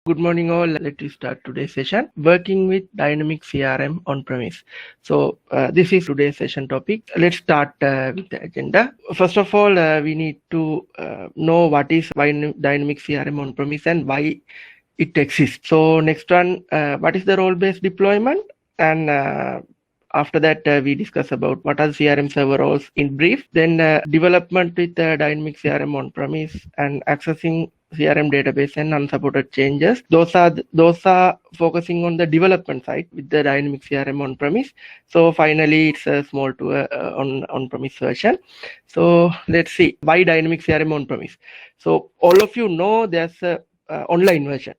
Good morning all. Let us start today's session, working with Dynamics CRM on-premise. So this is today's session topic. Let's start with the agenda. First of all, we need to know what is Dynamics CRM on-premise and why it exists. So next one, what is the role-based deployment? And after that, we discuss about what are CRM server roles in brief. Then development with Dynamics CRM on-premise and accessing CRM database and unsupported changes. Those are focusing on the development side with the Dynamics CRM on-premise. So finally, it's a small to on-premise version. So let's see why Dynamics CRM on-premise. So all of you know there's a online version,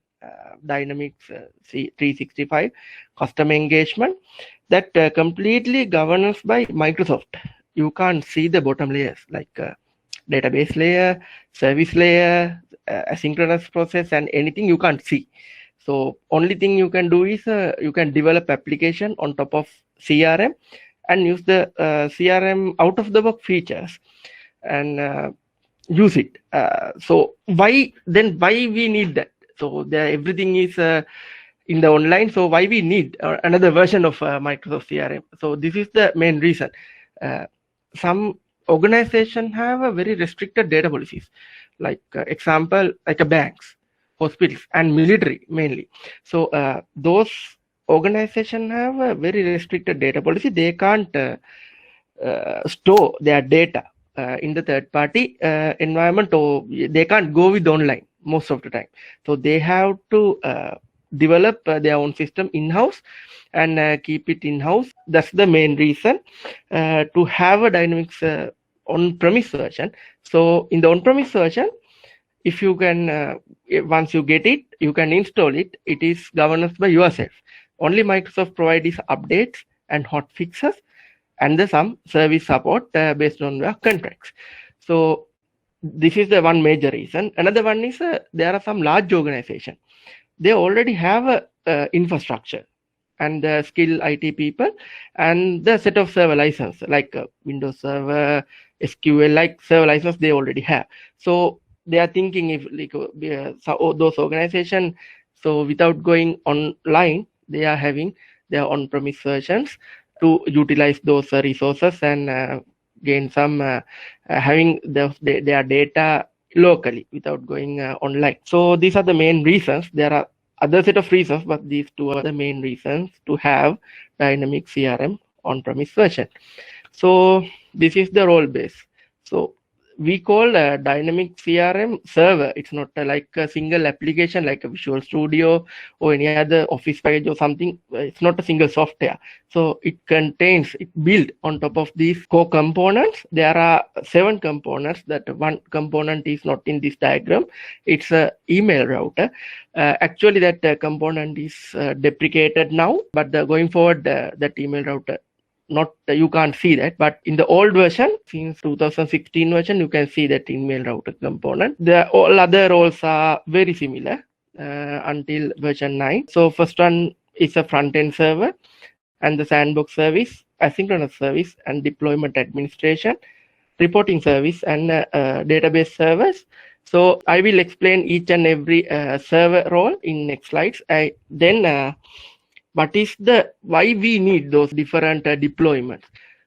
Dynamics 365 custom engagement that completely governed by Microsoft. You can't see the bottom layers like database layer, service layer, asynchronous process, and anything you can't see. So only thing you can do is you can develop application on top of CRM and use the CRM out of the box features and use it. So why we need that? So everything is in the online. So why we need another version of Microsoft CRM? So this is the main reason. Some organizations have a very restricted data policies, like example, like a banks, hospitals, and military mainly. So those organizations have a very restricted data policy. They can't store their data in the third party environment, or they can't go with online most of the time. So they have to develop their own system in-house and keep it in-house. That's the main reason to have a Dynamics on-premise version. So in the on-premise version, if you can, once you get it, you can install it. It is governed by yourself. Only Microsoft provides updates and hot fixes and some service support based on the contracts. So this is the one major reason. Another one is there are some large organizations. They already have a infrastructure and skilled IT people and the set of server license like Windows Server, SQL, like server license they already have. So they are thinking if like those organizations, so without going online, they are having their on-premise versions to utilize those resources and gain some having their data locally without going online. So these are the main reasons. There are other set of reasons, but these two are the main reasons to have Dynamics CRM on-premise version. So this is the role base. So we call Dynamics CRM server. It's not like a single application like a Visual Studio or any other Office package or something. It's not a single software. So it built on top of these core components. There are 7 components. That one component is not in this diagram. It's a email router. Actually, that component is deprecated now, but going forward, that email router, you can't see that, but in the old version, since 2016 version, you can see that email router component. All other roles are very similar until version 9. So first one is a front-end server and the Sandbox Service, asynchronous service and deployment administration, reporting service and database servers. So I will explain each and every server role in next slides. Then what is why we need those different deployments?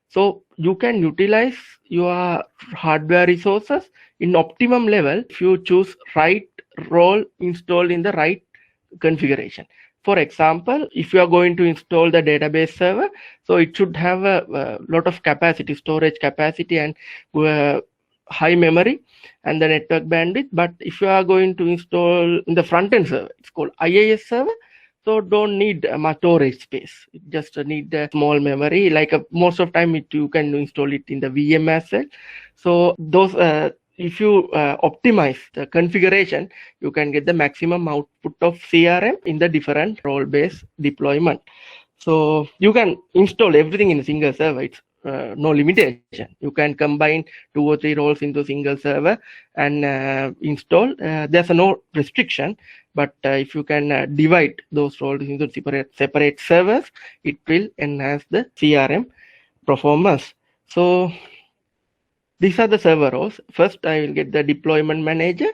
So you can utilize your hardware resources in optimum level if you choose right role installed in the right configuration. For example, if you are going to install the database server, so it should have a lot of capacity, storage capacity, and high memory and the network bandwidth. But if you are going to install in the front-end server, it's called IIS server. So don't need much storage space. It just need a small memory. Like most of time, you can install it in the VM as well. So those, if you optimize the configuration, you can get the maximum output of CRM in the different role-based deployment. So you can install everything in a single server. It's no limitation. You can combine 2 or 3 roles into a single server and install. There's no restriction. But if you can divide those roles into separate servers, it will enhance the CRM performance. So These are the server roles. First, I will get the deployment manager.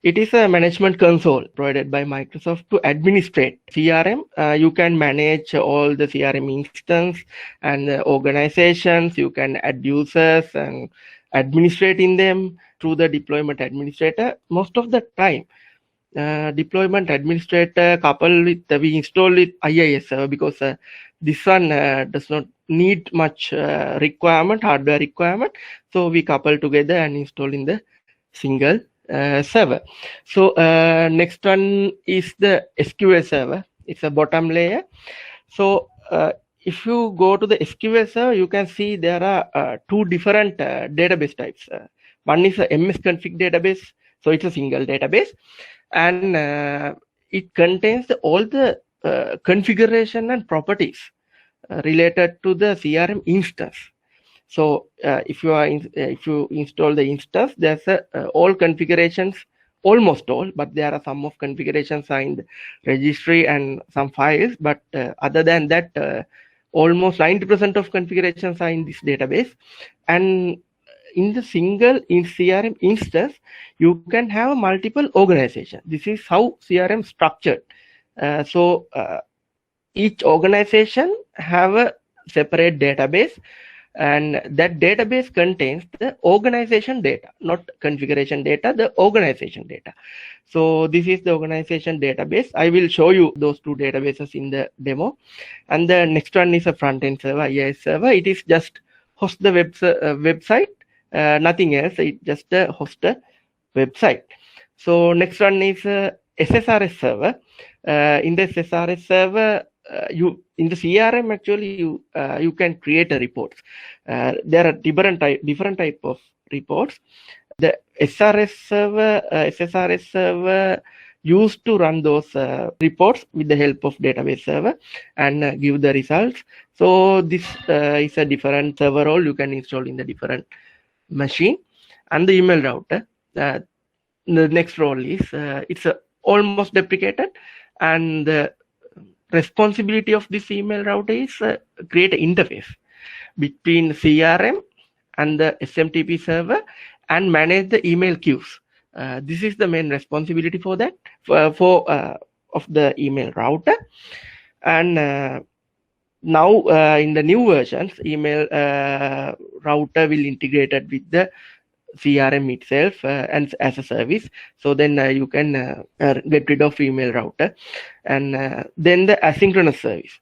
It is a management console provided by Microsoft to administrate CRM. You can manage all the CRM instance and organizations. You can add users and administrate in them through the deployment administrator. Most of the time, deployment administrator coupled with we install it IIS server because this one does not need much hardware requirement. So we couple together and install in the single server. So next one is the SQL server. It's a bottom layer. So if you go to the SQL server, you can see there are two different database types. One is a MS config database. So it's a single database, and it contains all the configuration and properties related to the CRM instance. So if you install the instance, there's all configurations, almost all, but there are some of configurations are in the registry and some files. But other than that, almost 90% of configurations are in this database. And in the single CRM instance, you can have multiple organizations. This is how CRM structured. So each organization have a separate database, and that database contains the organization data, not configuration data, the organization data. So this is the organization database. I will show you those two databases in the demo. And the next one is a front-end server, IIS server. It is just host the website, nothing else. It just host a website. So next one is SSRS server. In the SSRS server, in the CRM actually you can create a reports. There are different type of reports. The SSRS server used to run those reports with the help of database server and give the results. So this is a different server role you can install in the different machine. And the email router, the next role is it's almost deprecated, and the responsibility of this email router is create an interface between CRM and the SMTP server and manage the email queues. This is the main responsibility for that of the email router. And now in the new versions, email router will integrate it with the CRM itself and as a service. So then you can get rid of email router. And then the asynchronous service.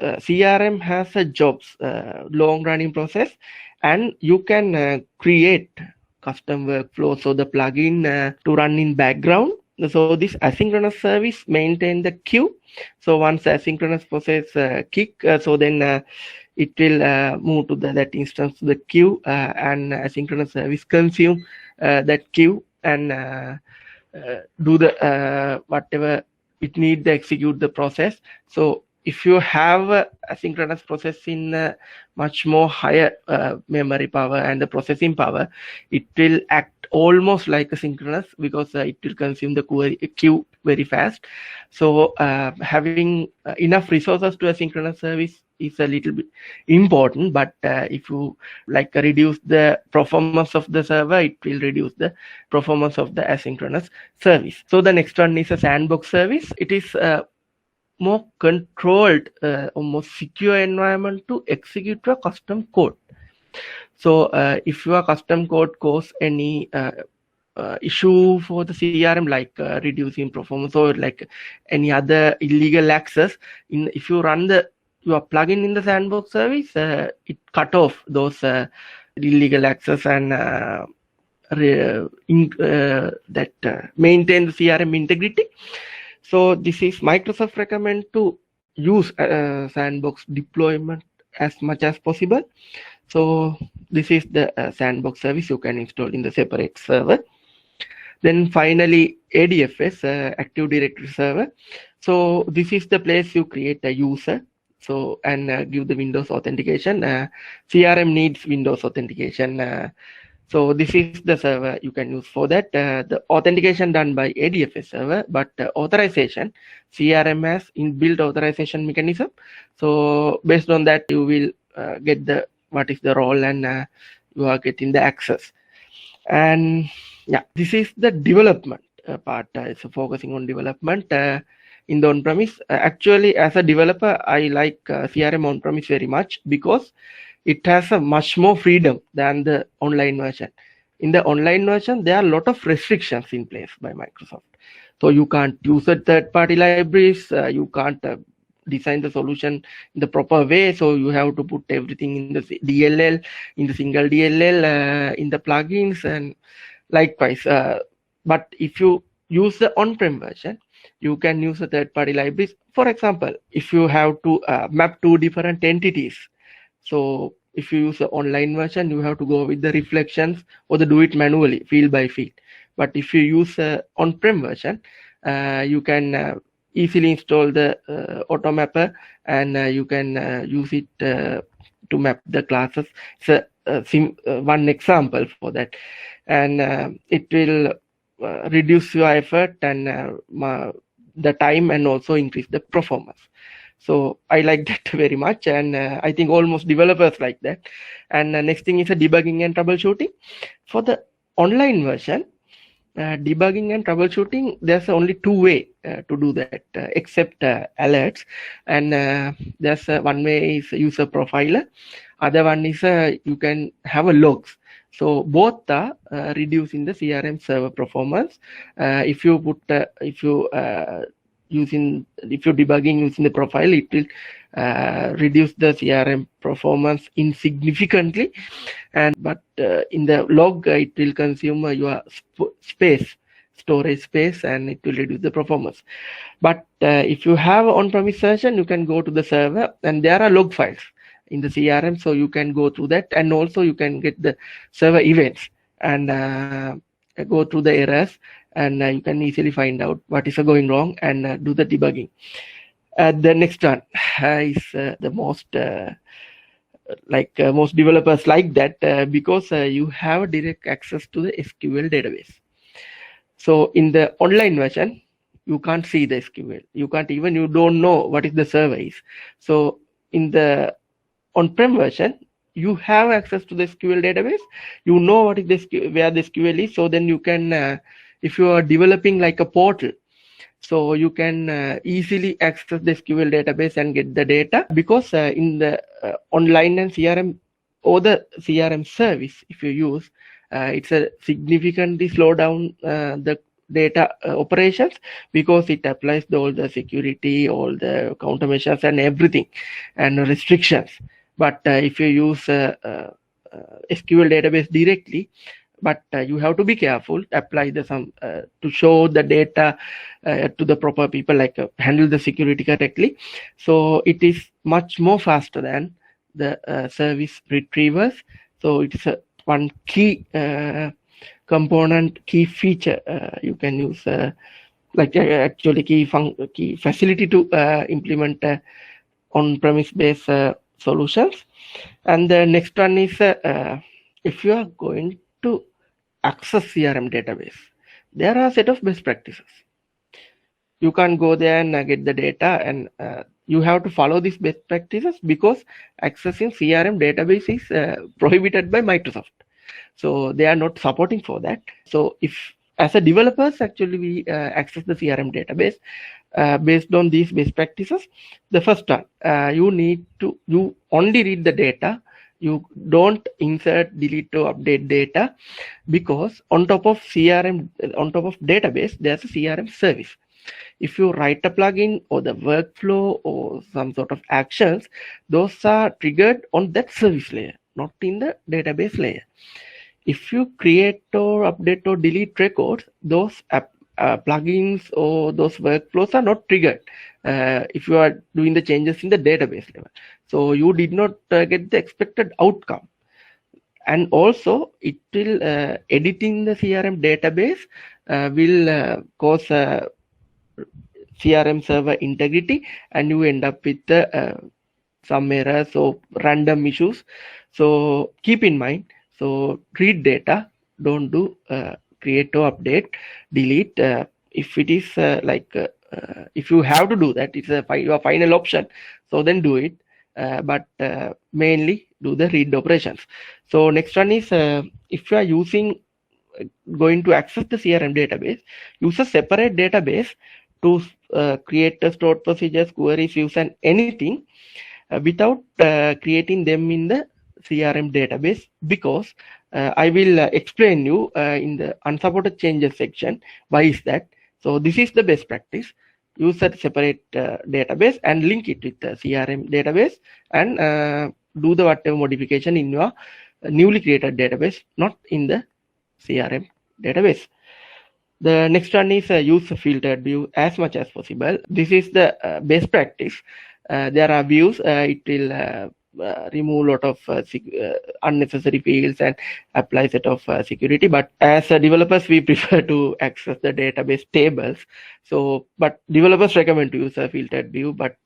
CRM has a jobs, long running process, and you can create custom workflow. So the plugin to run in background. So this asynchronous service maintain the queue. So once the asynchronous process kick, so then it will move to that instance to the queue, and asynchronous service consume that queue and do the whatever it need to execute the process. So if you have a asynchronous process in much more higher memory power and the processing power, it will act almost like a synchronous because it will consume the queue very fast. So having enough resources to asynchronous service is a little bit important, but if you like reduce the performance of the server, it will reduce the performance of the asynchronous service. So the next one is a sandbox service. It is more controlled, almost secure environment to execute your custom code. So if your custom code cause any issue for the CRM, like reducing performance or like any other illegal access, if you run your plugin in the sandbox service, it cut off those illegal access and maintain the CRM integrity. So this is Microsoft recommend to use sandbox deployment as much as possible. So this is the sandbox service you can install in the separate server. Then finally, ADFS, Active Directory Server. So this is the place you create a user. So and give the Windows authentication. CRM needs Windows authentication. So this is the server you can use for that. The authentication done by ADFS server, but authorization, CRM has inbuilt authorization mechanism. So based on that, you will get what is the role, and you are getting the access. And yeah, this is the development part. So focusing on development in the on-premise. Actually, as a developer, I like CRM on-premise very much because it has a much more freedom than the online version. In the online version, there are a lot of restrictions in place by Microsoft. So you can't use the third-party libraries. You can't design the solution in the proper way. So you have to put everything in the DLL, in the single DLL, in the plugins, and likewise. But if you use the on-prem version, you can use the third-party libraries. For example, if you have to map two different entities, so if you use the online version, you have to go with the reflections or do it manually, field by field. But if you use the on-prem version, you can easily install the auto mapper, and you can use it to map the classes. It's one example for that, and it will reduce your effort and the time, and also increase the performance. So I like that very much, and I think almost developers like that. And next thing is a debugging and troubleshooting. For the online version, debugging and troubleshooting, there's only two way to do that, except alerts. And there's one way is user profiler. Other one is you can have a logs. So both are reducing the CRM server performance. If you debugging using the profile, it will reduce the CRM performance insignificantly, but in the log it will consume your storage space, and it will reduce the performance. But if you have on-premise version, you can go to the server, and there are log files in the CRM, so you can go through that, and also you can get the server events and go through the errors, and you can easily find out what is going wrong and do the debugging. The next one is the most most developers like that because you have direct access to the SQL database. So in the online version, you can't see the SQL. You don't know what is the server is. So in the on-prem version, you have access to the SQL database. You know what is where the SQL is. So then you can, if you are developing like a portal, so you can easily access the SQL database and get the data, because in the online and CRM or the CRM service, if you use, it's a significantly slow down the data operations, because it applies all the security, all the countermeasures and everything, and restrictions. But if you use SQL database directly, but you have to be careful, apply the some to show the data to the proper people, like handle the security correctly. So it is much more faster than the service retrievers. So it's one key component, key feature you can use, actually key facility to implement on-premise based solutions. And the next one is if you are going to access CRM database, there are a set of best practices. You can't go there and get the data, and you have to follow these best practices, because accessing CRM database is prohibited by Microsoft. So they are not supporting for that. So if as a developers, actually we access the CRM database based on these best practices. The first one, you only read the data. You don't insert, delete, or update data, because on top of database, there's a CRM service. If you write a plugin or the workflow or some sort of actions, those are triggered on that service layer, not in the database layer. If you create or update or delete records, those plugins or those workflows are not triggered if you are doing the changes in the database level. So you did not get the expected outcome. And also it will editing the CRM database will cause CRM server integrity, and you end up with some errors or random issues. So keep in mind, so read data, don't do create or update, delete. If it is if you have to do that, it's your final option, so then do it. but mainly do the read operations. So next one is if you are going to access the CRM database, use a separate database to create the stored procedures, queries, views, and anything without creating them in the CRM database, because I will explain you in the unsupported changes section why is that. So this is the best practice. Use a separate database and link it with the CRM database, and do the whatever modification in your newly created database, not in the CRM database. The next one is use a filtered view as much as possible. This is the best practice. There are views, it will remove a lot of unnecessary fields and apply set of security, but as developers we prefer to access the database tables. So but developers recommend to use a filtered view, but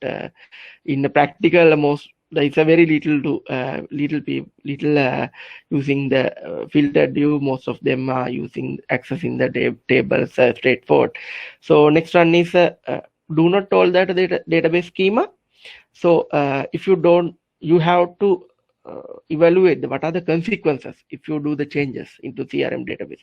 in the practical most there is a very little to little using the filtered view. Most of them are using accessing the tables straightforward. So next one is do not hold that the database schema. So if you don't, you have to evaluate what are the consequences if you do the changes into CRM database,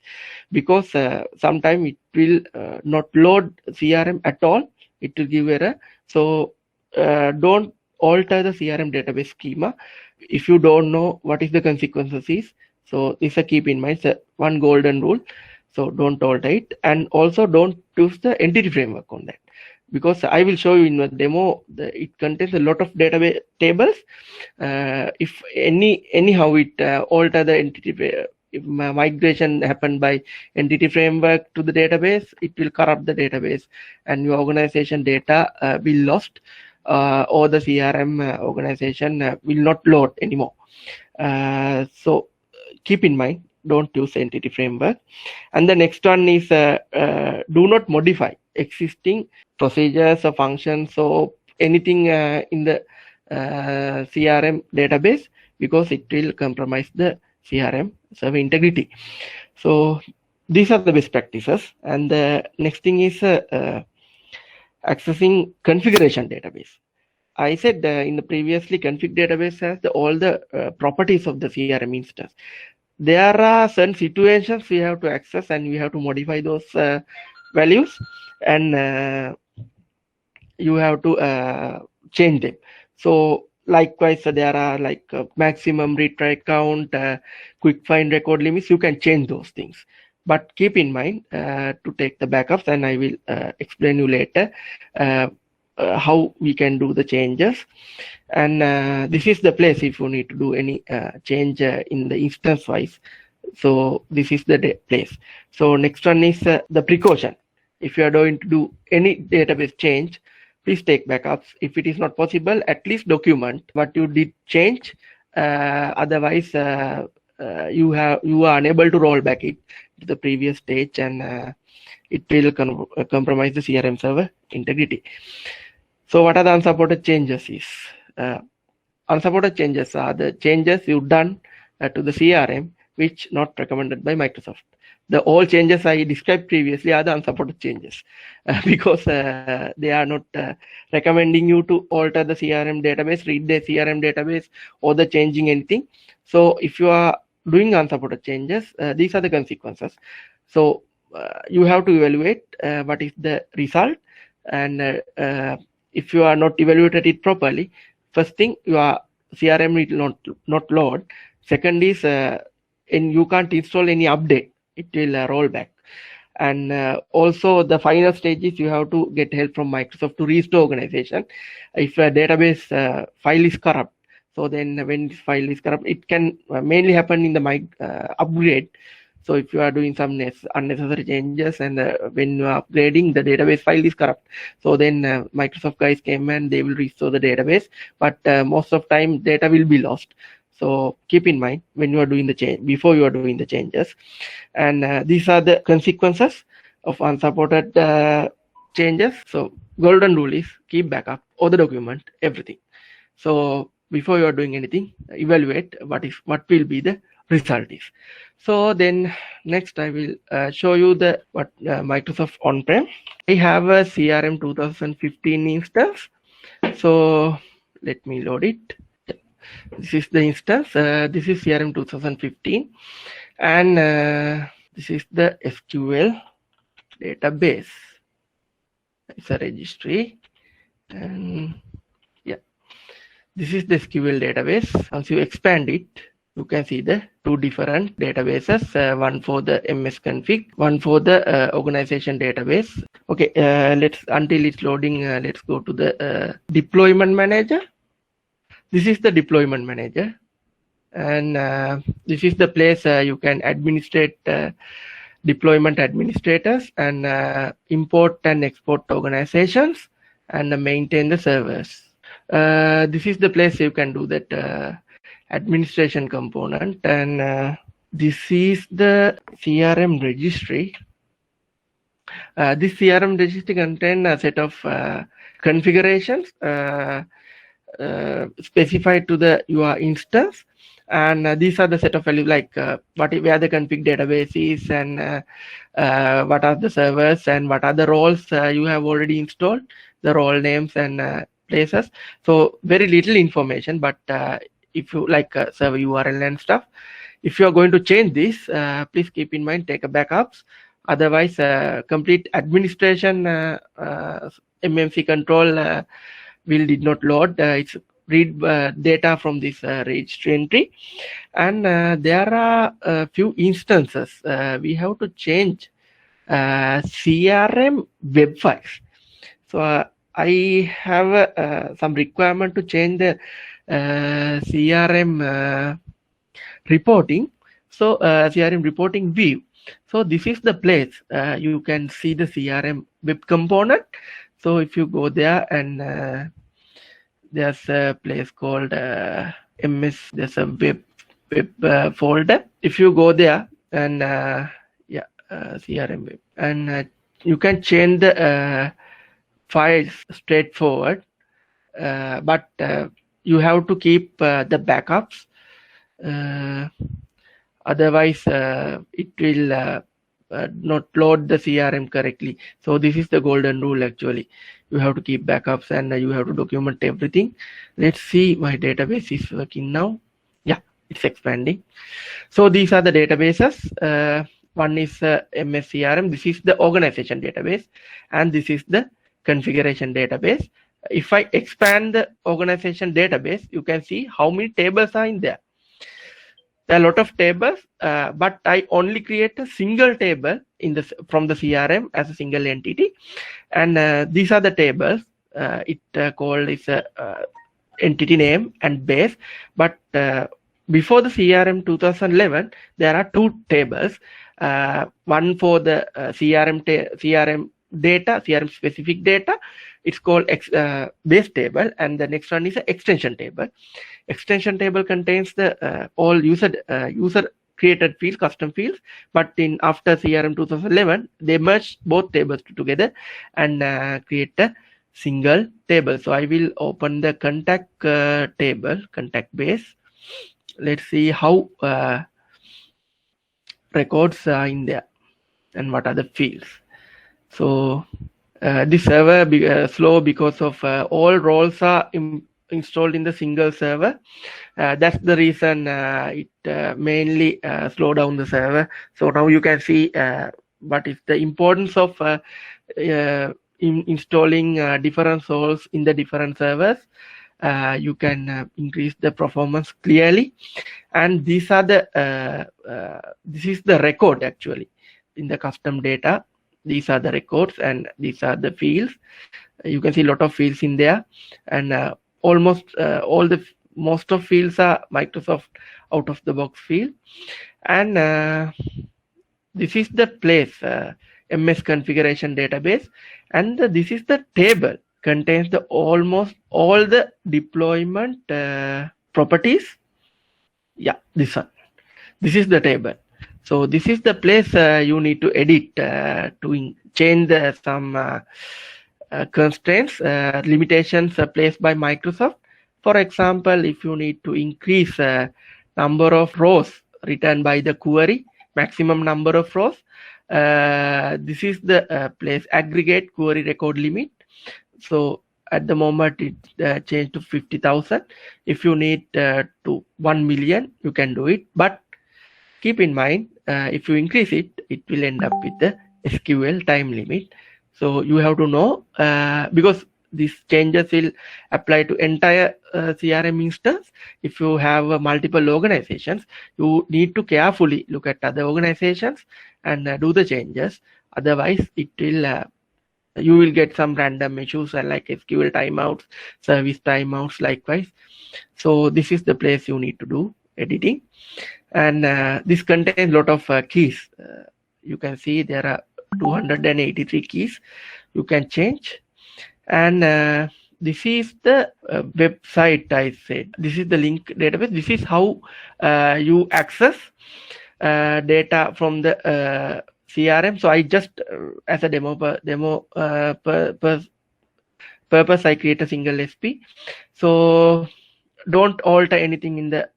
because sometimes it will not load CRM at all. It will give error. So don't alter the CRM database schema if you don't know what is the consequences is. So this keep in mind, one golden rule. So don't alter it, and also don't use the entity framework on that, because I will show you in the demo it contains a lot of database tables. If anyhow it alter the entity, if migration happened by entity framework to the database, it will corrupt the database and your organization data will lost, or the CRM organization will not load anymore. So keep in mind, don't use entity framework. And the next one is do not modify existing procedures or functions or anything in the CRM database, because it will compromise the CRM server integrity. So these are the best practices. And the next thing is accessing configuration database. I said in the previously config database has all the properties of the CRM instance. There are certain situations we have to access and we have to modify those values, and you have to change them. So likewise, there are like maximum retry count, quick find record limits. You can change those things, but keep in mind to take the backups, and I will explain you later how we can do the changes. And this is the place if you need to do any change in the instance wise. So this is the place. So next one is the precaution. If you are going to do any database change, please take backups. If it is not possible, at least document what you did change. Otherwise, you are unable to roll back it to the previous stage, and it will compromise the CRM server integrity. So what are the unsupported changes is? Unsupported changes are the changes you've done to the CRM which not recommended by Microsoft. The all changes I described previously are the unsupported changes because they are not recommending you to alter the CRM database, read the CRM database, or the changing anything. So if you are doing unsupported changes, these are the consequences. So you have to evaluate what is the result, and if you are not evaluated it properly, first thing, your CRM will not load. Second is, and you can't install any update. It will roll back. And also the final stage is you have to get help from Microsoft to restore organization. If a database file is corrupt, so then when this file is corrupt, it can mainly happen in the upgrade. So if you are doing some unnecessary changes and when you are upgrading, the database file is corrupt. So then Microsoft guys came and they will restore the database, but most of time data will be lost. So keep in mind when you are doing the change, before you are doing the changes. And these are the consequences of unsupported changes. So golden rule is keep backup or the document, everything. So before you are doing anything, evaluate what will be the result is. So then next I will show you the Microsoft on-prem. I have a CRM 2015 instance. So Let me load it. This is the instance. This is CRM 2015, and this is the SQL database. It's a registry, and yeah, this is the SQL database. Once you expand it, you can see the two different databases, one for the MS config, one for the organization database. Okay, until it's loading, let's go to the deployment manager. This is the deployment manager, and this is the place you can administrate deployment administrators and import and export organizations and maintain the servers. This is the place you can do that administration component, and this is the CRM registry. This CRM registry contains a set of configurations specified to your instance, and these are the set of values like where the config database is, and what are the servers, and what are the roles you have already installed, the role names and places. So very little information, but if you like server URL and stuff, if you are going to change this, please keep in mind, take a backups. Otherwise, complete administration MMC control will did not load. It's read data from this registry entry, and there are a few instances we have to change CRM web files. So I have some requirement to change the CRM reporting. So CRM reporting view. So this is the place you can see the CRM web component. So if you go there, and there's a place called MS, there's a web folder. If you go there, and CRM web, and you can change the files straightforward, but you have to keep the backups. Otherwise, it will not load the CRM correctly. So this is the golden rule actually. You have to keep backups, and you have to document everything. Let's see, my database is working now. Yeah, it's expanding. So these are the databases. One is MS CRM. This is the organization database, and this is the configuration database. If I expand the organization database, you can see how many tables are in there. There are a lot of tables, but I only create a single table from the CRM as a single entity, and these are the tables. It called is entity name and base. But before the CRM 2011, there are two tables. One for the CRM data, CRM specific data. It's called base table, and the next one is an extension table. Extension table contains the all user created fields, custom fields, but after CRM 2011, they merged both tables together and create a single table. So I will open the contact table, contact base. Let's see how records are in there and what are the fields. So this server slow because of all roles are installed in the single server. That's the reason it mainly slow down the server. So now you can see what is the importance of installing different roles in the different servers. You can increase the performance clearly, and these are the this is the record actually in the custom data. These are the records, and these are the fields. You can see a lot of fields in there, and almost most of fields are Microsoft out of the box field. And this is the place MS configuration database, and this is the table contains the almost all the deployment properties. Yeah, this one. This is the table. So this is the place you need to edit to change some constraints, limitations placed by Microsoft. For example, if you need to increase number of rows returned by the query, maximum number of rows, this is the place aggregate query record limit. So at the moment it changed to 50,000. If you need to 1 million, you can do it, but keep in mind, if you increase it, it will end up with the SQL time limit. So you have to know, because these changes will apply to entire CRM instance. If you have multiple organizations, you need to carefully look at other organizations and do the changes. Otherwise, it will you will get some random issues like SQL timeouts, service timeouts likewise. So this is the place you need to do editing. And this contains a lot of keys. You can see there are 283 keys you can change. And this is the website I said. This is the link database. This is how you access data from the CRM. So I just as a purpose I create a single SP. So don't alter anything in the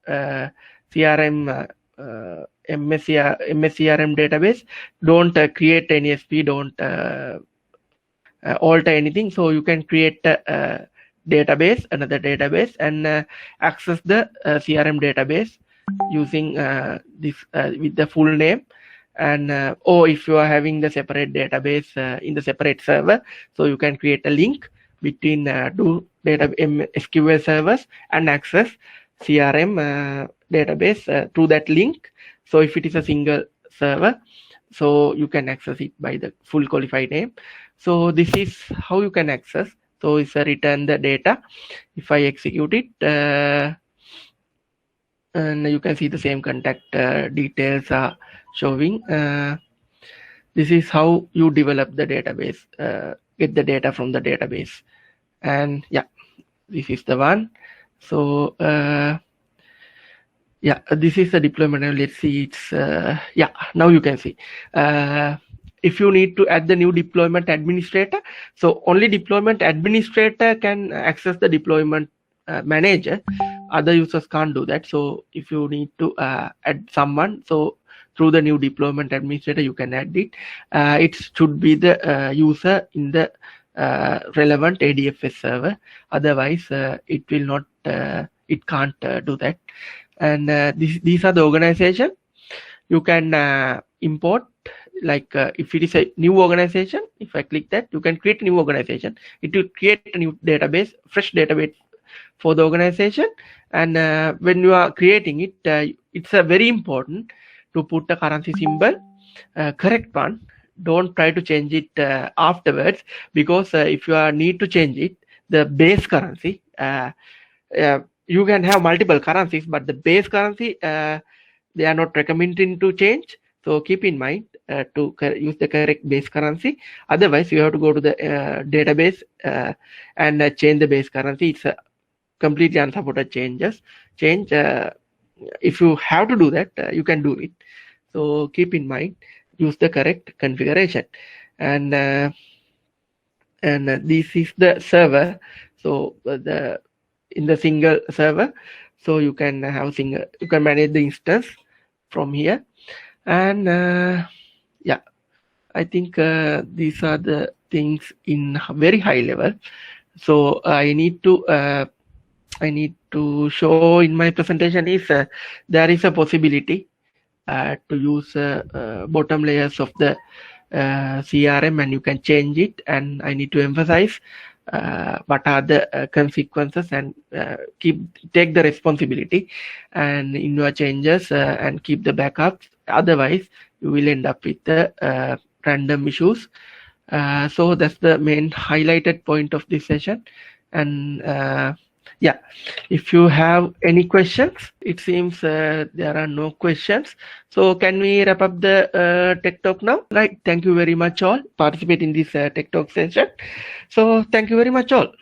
CRM MS CRM database. Don't create any SP. Don't alter anything. So you can create a database, another database, and access the CRM database using this with the full name. And or if you are having the separate database in the separate server, so you can create a link between two SQL servers and access CRM database through that link. So if it is a single server, so you can access it by the full qualified name. So this is how you can access. So it's a return the data. If I execute it, and you can see the same contact details are showing. This is how you develop the database, get the data from the database. And yeah, this is the one. So yeah, this is the deployment. Now let's see, it's yeah, now you can see if you need to add the new deployment administrator, so only deployment administrator can access the deployment manager. Other users can't do that. So if you need to add someone, so through the new deployment administrator you can add it. It should be the user in the relevant ADFS server. Otherwise it will not it can't do that. And these are the organization you can import. Like if it is a new organization, if I click that, you can create a new organization. It will create a new database, fresh database for the organization. And when you are creating it, it's very important to put the currency symbol correct one. Don't try to change it afterwards, because if you need to change it, the base currency, you can have multiple currencies, but the base currency they are not recommending to change. So keep in mind to use the correct base currency. Otherwise you have to go to the database and change the base currency. It's completely unsupported change. If you have to do that, you can do it. So keep in mind, use the correct configuration. And this is the server. So in the single server, so you can have you can manage the instance from here. And yeah, I think these are the things in very high level. So I need to show in my presentation is there is a possibility to use bottom layers of the CRM, and you can change it. And I need to emphasize what are the consequences, and take the responsibility and in your changes and keep the backups. Otherwise you will end up with the random issues. So that's the main highlighted point of this session. And yeah, if you have any questions, it seems there are no questions. So can we wrap up the Tech Talk now? Right. Thank you very much all participate in this Tech Talk session. So thank you very much all.